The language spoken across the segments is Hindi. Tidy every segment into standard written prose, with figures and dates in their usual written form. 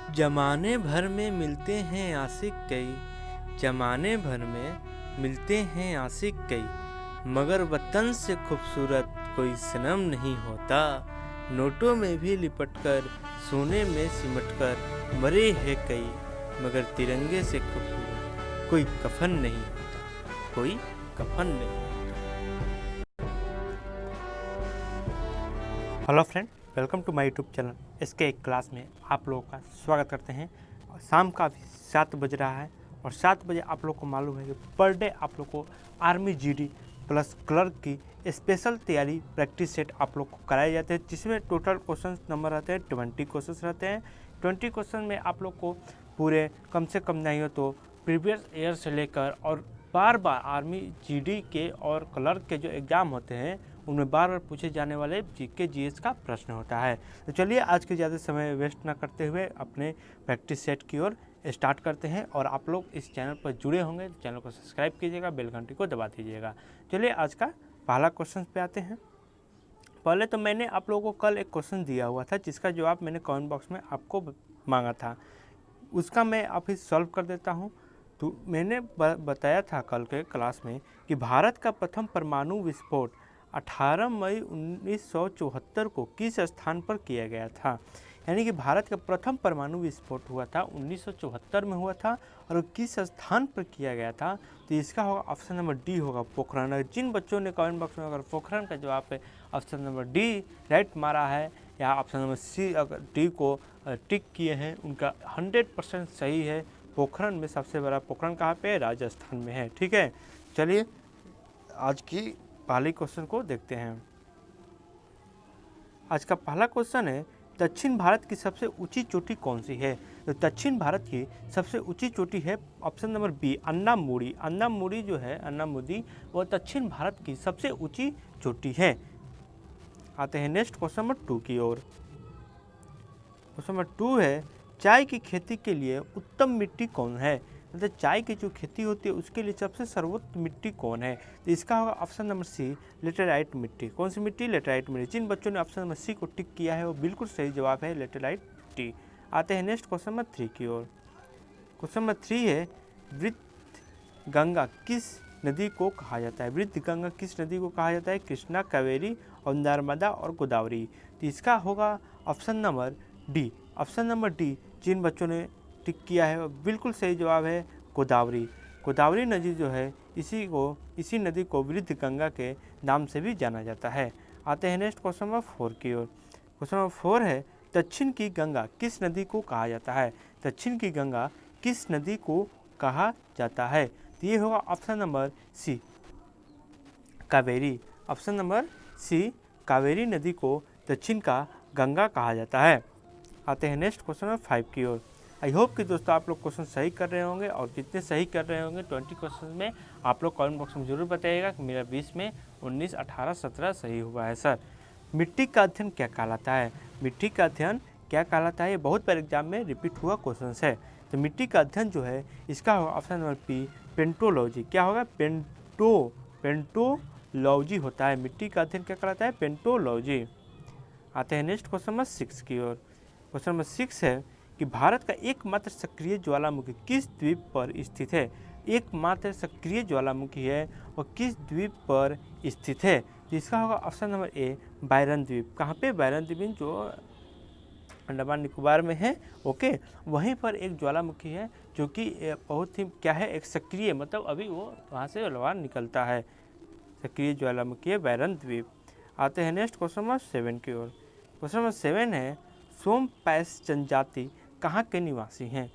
जमाने भर में मिलते हैं आशिक कई, जमाने भर में मिलते हैं आशिक कई, मगर वतन से खूबसूरत कोई सनम नहीं होता। नोटों में भी लिपटकर सोने में सिमटकर मरे हैं कई, मगर तिरंगे से खूबसूरत कोई कफन नहीं होता, कोई कफन नहीं होता। Hello friend, welcome to my YouTube channel इसके एक क्लास में आप लोगों का स्वागत करते हैं। शाम का अभी 7 बज रहा है और 7 बजे आप लोग को मालूम है कि पर डे आप लोग को आर्मी जीडी प्लस क्लर्क की स्पेशल तैयारी प्रैक्टिस सेट आप लोग को कराए जाते हैं, जिसमें टोटल क्वेश्चन नंबर रहते हैं 20 क्वेश्चन रहते हैं। 20 क्वेश्चन में आप लोग को पूरे कम से कम नहीं हो तो प्रीवियस ईयर से लेकर और बार बार आर्मी जीडी के और क्लर्क के जो एग्ज़ाम होते हैं उनमें बार बार पूछे जाने वाले जीके जीएस का प्रश्न होता है। तो चलिए आज के ज़्यादा समय वेस्ट ना करते हुए अपने प्रैक्टिस सेट की ओर स्टार्ट करते हैं। और आप लोग इस चैनल पर जुड़े होंगे तो चैनल को सब्सक्राइब कीजिएगा, बेल घंटी को दबा दीजिएगा। चलिए आज का पहला क्वेश्चन पे आते हैं। पहले तो मैंने आप लोगों को कल एक क्वेश्चन दिया हुआ था जिसका जवाब मैंने कमेंट बॉक्स में आपको मांगा था, उसका मैं अभी सॉल्व कर देता हूँ। तो मैंने बताया था कल के क्लास में कि भारत का प्रथम परमाणु विस्फोट 18 मई 1974 को किस स्थान पर किया गया था। यानी कि भारत का प्रथम परमाणु विस्फोट हुआ था 1974 में हुआ था और किस स्थान पर किया गया था, तो इसका होगा ऑप्शन नंबर डी होगा पोखरण। अगर जिन बच्चों ने कमेंट बॉक्स में अगर पोखरण का जवाब पे ऑप्शन नंबर डी राइट मारा है या ऑप्शन नंबर सी अगर डी को टिक किए हैं, उनका 100% सही है। पोखरण में सबसे बड़ा पोखरण कहाँ पे है? राजस्थान में है। ठीक है, चलिए आज की पहले क्वेश्चन को देखते हैं। आज का पहला क्वेश्चन है, दक्षिण भारत की सबसे ऊंची चोटी कौन सी है? तो दक्षिण भारत की सबसे ऊंची चोटी है option number B Anamudi. Anamudi जो है अन्नामुदी वो दक्षिण भारत की सबसे ऊंची चोटी है। आते हैं नेक्स्ट क्वेश्चन नंबर 2 की ओर। क्वेश्चन नंबर 2 है, चाय की खेती के लिए उत्तम मिट्टी कौन है? मतलब चाय की जो खेती होती है उसके लिए सबसे सर्वोत्तम मिट्टी कौन है? तो इसका होगा ऑप्शन नंबर सी लेटेराइट मिट्टी। कौन सी मिट्टी? लेटेराइट मिट्टी। जिन बच्चों ने ऑप्शन नंबर सी को टिक किया है वो बिल्कुल सही जवाब है, लेटेराइट मिट्टी। आते हैं नेक्स्ट क्वेश्चन नंबर 3 की ओर। क्वेश्चन नंबर 3 है, वृद्ध गंगा किस नदी को कहा जाता है? वृद्ध गंगा किस नदी को कहा जाता है? कृष्णा, कावेरी और नर्मदा और गोदावरी। तो इसका होगा option number D. Option number D जिन बच्चों ने टिक किया है वो बिल्कुल सही जवाब है, गोदावरी। गोदावरी नदी जो है इसी नदी को वृद्ध गंगा के नाम से भी जाना जाता है। आते हैं नेक्स्ट क्वेश्चन नंबर 4 की ओर। क्वेश्चन नंबर 4 है, दक्षिण की गंगा किस नदी को कहा जाता है? दक्षिण की गंगा किस नदी को कहा जाता है? तो ये होगा option number C Kaveri. Option number C Kaveri नदी को दक्षिण का गंगा कहा जाता है। आते हैं नेक्स्ट क्वेश्चन नंबर 5 की ओर। आई होप कि दोस्तों आप लोग क्वेश्चन सही कर रहे होंगे और जितने सही कर रहे होंगे 20 क्वेश्चन में आप लोग कमेंट बॉक्स में जरूर बताइएगा कि मेरा 20 में 19, 18, 17 सही हुआ है सर। मिट्टी का अध्ययन क्या कहलाता है? मिट्टी का अध्ययन क्या कहलाता है? ये बहुत बार एग्जाम में रिपीट हुआ क्वेश्चन है। तो मिट्टी का अध्ययन जो है इसका होगा ऑप्शन नंबर पी पेंटोलॉजी। क्या होगा? पेंटोलॉजी होता है। मिट्टी का अध्ययन क्या कहलाता है? पेंटोलॉजी। आते हैं नेक्स्ट क्वेश्चन नंबर 6 की ओर। क्वेश्चन नंबर 6 है कि भारत का एकमात्र सक्रिय ज्वालामुखी किस द्वीप पर स्थित है? एकमात्र सक्रिय ज्वालामुखी है और किस द्वीप पर स्थित है? तो इसका होगा ऑप्शन नंबर ए बायरन द्वीप। कहाँ पे? बायरन द्वीप जो अंडमान निकोबार में है। ओके, वहीं पर एक ज्वालामुखी है जो कि बहुत ही क्या है, एक सक्रिय, मतलब अभी वो वहाँ से लवा निकलता है। सक्रिय ज्वालामुखी है बायरन द्वीप। आते हैं नेक्स्ट क्वेश्चन नंबर 7 की ओर। क्वेश्चन नंबर 7 है, सोमपैस जनजाति कहाँ के निवासी हैं?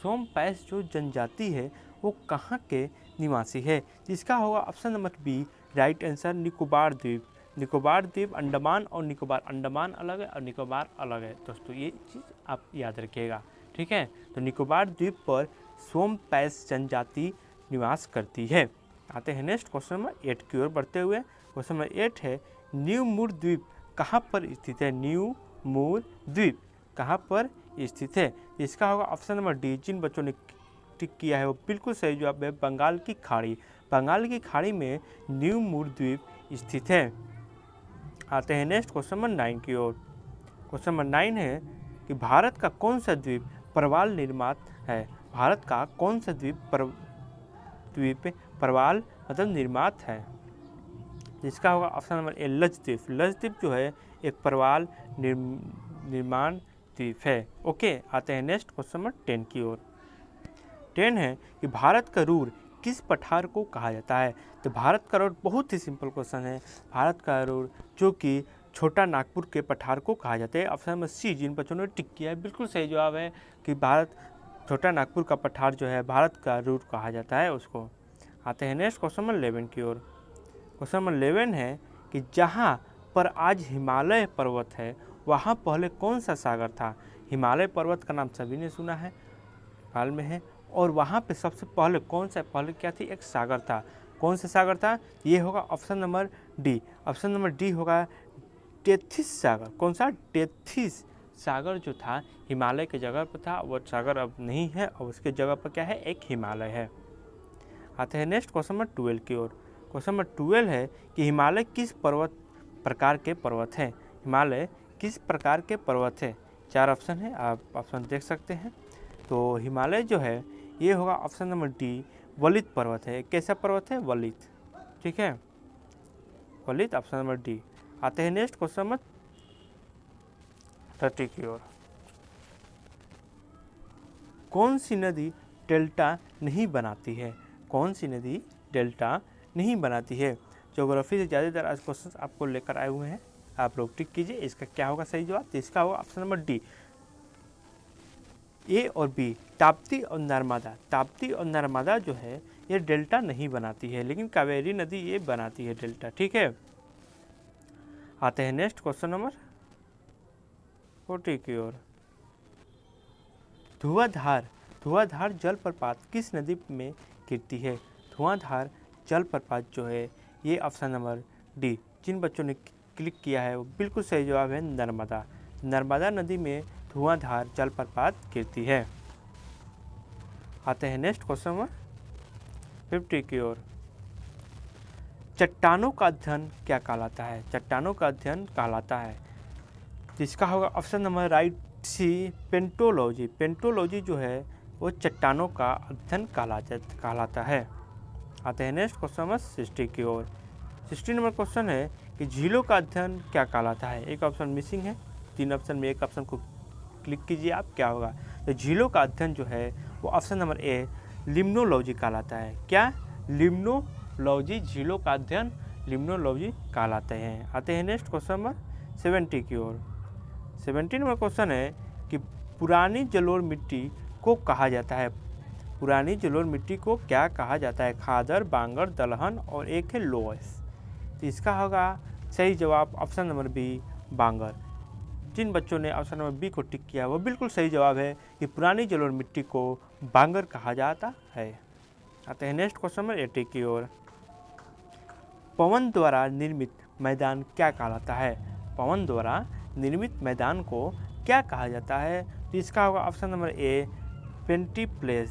सोमपैस जो जनजाति है वो कहाँ के निवासी है? जिसका होगा option number B right answer Nicobar द्वीप। निकोबार द्वीप अंडमान और निकोबार, अंडमान अलग है और निकोबार अलग है दोस्तों, ये चीज़ आप याद रखिएगा। ठीक है, तो निकोबार द्वीप पर सोमपैस जनजाति निवास करती है। आते हैं नेक्स्ट क्वेश्चन नंबर 8 की ओर बढ़ते हुए। क्वेश्चन नंबर 8 है, न्यू मूर द्वीप कहाँ पर स्थित है? न्यू मूर द्वीप कहाँ पर स्थित है? इसका होगा ऑप्शन नंबर डी। जिन बच्चों ने टिक किया है वो बिल्कुल सही जवाब है, बंगाल की खाड़ी। बंगाल की खाड़ी में न्यू मूर द्वीप स्थित है। आते हैं नेक्स्ट क्वेश्चन नंबर 9 की ओर। क्वेश्चन नंबर 9 है, कि भारत का कौन सा द्वीप प्रवाल निर्मात है। भारत का कौन सा द्वीप प्रवाल मतलब निर्मात है। जिसका होगा option number A Lakshadweep. Lakshadweep जो है एक प्रवाल निर्माण द्वीप है। ओके, आते हैं नेक्स्ट क्वेश्चन नंबर 10 की ओर। 10 है कि भारत का रूर किस पठार को कहा जाता है। तो भारत का रूर बहुत ही सिंपल क्वेश्चन है। भारत का रूर जो कि छोटा नागपुर के पठार को कहा जाता है। ऑप्शन नंबर सी, जिन बच्चों ने टिक किया है बिल्कुल सही जवाब है कि भारत छोटा नागपुर का पठार जो है भारत का रूर कहा जाता है उसको। आते हैं नेक्स्ट क्वेश्चन नंबर 11 की ओर। क्वेश्चन नंबर 11 है कि जहाँ पर आज हिमालय पर्वत है वहाँ पहले कौन सा सागर था। हिमालय पर्वत का नाम सभी ने सुना है, हाल में है, और वहाँ पे सबसे पहले पहले क्या थी, एक सागर था। कौन सा सागर था, ये होगा option number D. Option number D होगा टेथिस सागर। कौन सा, टेथिस सागर जो था हिमालय के जगह पर था, वो सागर अब नहीं है और उसके जगह पर क्या है, एक हिमालय है। आते हैं नेक्स्ट क्वेश्चन नंबर 12 की ओर। क्वेश्चन नंबर 12 है कि हिमालय किस प्रकार के पर्वत हैं। हिमालय किस प्रकार के पर्वत है। 4 ऑप्शन है, आप ऑप्शन देख सकते हैं। तो हिमालय जो है ये होगा ऑप्शन नंबर डी, वलित पर्वत है। कैसा पर्वत है, वलित, ठीक है, वलित, ऑप्शन नंबर डी। आते हैं नेक्स्ट क्वेश्चन नंबर 30 की ओर। कौन सी नदी डेल्टा नहीं बनाती है। कौन सी नदी डेल्टा नहीं बनाती है। ज्योग्राफी से ज़्यादातर आज क्वेश्चन आपको लेकर आए हुए हैं, आप लोग टिक कीजिए। इसका क्या होगा सही जवाब, तो इसका होगा ऑप्शन नंबर डी, ए और बी, ताप्ती और नर्मदा। ताप्ती और नर्मदा जो है ये डेल्टा नहीं बनाती है, लेकिन कावेरी नदी ये बनाती है डेल्टा, ठीक है। आते हैं नेक्स्ट क्वेश्चन नंबर 40 की ओर। धुआंधार जलप्रपात किस नदी में गिरती है। धुआंधार जलप्रपात जो है ये ऑप्शन नंबर डी, जिन बच्चों ने क्लिक किया है वो बिल्कुल सही जवाब है, नर्मदा। नर्मदा नदी में धुआंधार जलप्रपात गिरती है। आते हैं नेक्स्ट क्वेश्चन नंबर 50 की ओर। चट्टानों का अध्ययन क्या कहलाता है। चट्टानों का अध्ययन कहलाता है, जिसका होगा ऑप्शन नंबर राइट सी, पेंटोलॉजी। पेंटोलॉजी जो है वो चट्टानों का अध्ययन कहलाता है। आते हैं नेक्स्ट क्वेश्चन नंबर 60 की ओर। 60 नंबर क्वेश्चन है कि झीलों का अध्ययन क्या कहलाता है। एक ऑप्शन मिसिंग है, 3 ऑप्शन में एक ऑप्शन को क्लिक कीजिए आप, क्या होगा। तो झीलों का अध्ययन जो है वो ऑप्शन नंबर ए, लिम्नोलॉजी कहलाता है। क्या, लिम्नोलॉजी, झीलों का अध्ययन लिम्नोलॉजी कहलाते हैं। आते हैं नेक्स्ट क्वेश्चन नंबर 70 की ओर। 70 नंबर क्वेश्चन है कि पुरानी जलोढ़ मिट्टी को कहा जाता है। पुरानी जलोढ़ मिट्टी को क्या कहा जाता है। खादर, बांगर, दलहन और एक है लोएस। तो इसका होगा सही जवाब ऑप्शन नंबर बी, बांगर। जिन बच्चों ने ऑप्शन नंबर बी को टिक किया वो बिल्कुल सही जवाब है कि पुरानी जलोढ़ मिट्टी को बांगर कहा जाता है। आते हैं नेक्स्ट क्वेश्चन नंबर 80 की ओर। पवन द्वारा निर्मित मैदान क्या कहलाता है। पवन द्वारा निर्मित मैदान को क्या कहा जाता है। तो इसका होगा ऑप्शन नंबर ए, पेंटीप्लेन।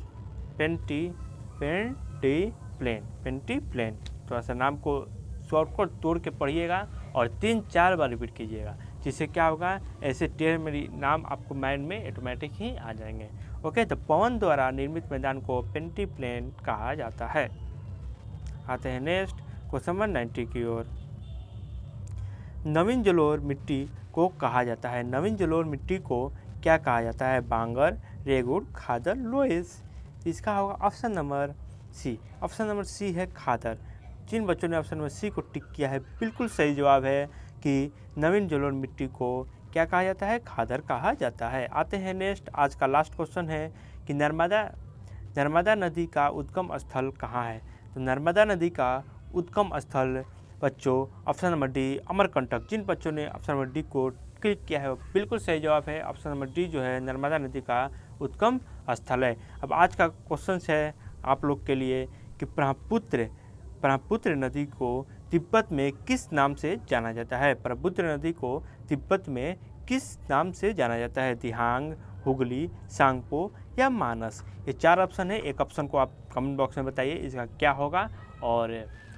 थोड़ा सा नाम को शॉर्टकट तोड़ के पढ़िएगा और 3-4 बार रिपीट कीजिएगा, जिससे क्या होगा, ऐसे टेढ़ मेरी नाम आपको माइंड में ऑटोमेटिक ही आ जाएंगे। ओके, तो पवन द्वारा निर्मित मैदान को पेंटीप्लेन कहा जाता है। आते हैं नेक्स्ट क्वेश्चन नंबर 90 की ओर। नवीन जलोढ़ मिट्टी को कहा जाता है। नवीन जलोढ़ मिट्टी को क्या कहा जाता है। बांगर, रेगुड़, खादर, लोएस। इसका होगा option number C. Option number C है खादर। जिन बच्चों ने ऑप्शन नंबर सी को टिक किया है बिल्कुल सही जवाब है कि नवीन जलोढ़ मिट्टी को क्या कहा जाता है, खादर कहा जाता है। आते हैं नेक्स्ट, आज का लास्ट क्वेश्चन है कि नर्मदा नदी का उद्गम स्थल कहाँ है। तो नर्मदा नदी का उद्गम स्थल बच्चों ऑप्शन नंबर डी, अमरकंटक। जिन बच्चों ने ऑप्शन नंबर डी को क्लिक किया है वो बिल्कुल सही जवाब है, ऑप्शन नंबर डी जो है नर्मदा नदी का उद्गम स्थल है। अब आज का क्वेश्चन है आप लोग के लिए कि ब्रह्मपुत्र नदी को तिब्बत में किस नाम से जाना जाता है। ब्रह्मपुत्र नदी को तिब्बत में किस नाम से जाना जाता है। दिहांग, हुगली, सांगपो या मानस। ये 4 ऑप्शन है, एक ऑप्शन को आप कमेंट बॉक्स में बताइए इसका क्या होगा और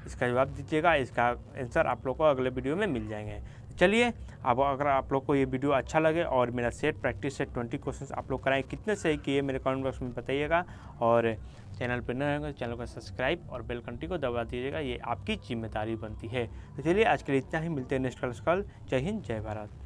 इसका जवाब दीजिएगा। इसका आंसर आप लोग को अगले वीडियो में मिल जाएंगे। चलिए, अब अगर आप लोग को ये वीडियो अच्छा लगे और मेरा सेट प्रैक्टिस सेट 20 क्वेश्चंस आप लोग कराएं, कितने सही किए मेरे कमेंट बॉक्स में बताइएगा। और चैनल पर नए होंगे तो चैनल को सब्सक्राइब और बेल घंटी को दबा दीजिएगा, ये आपकी जिम्मेदारी बनती है। तो चलिए आज के लिए इतना ही, मिलते हैं नेक्स्ट कल। जय हिंद, जय भारत।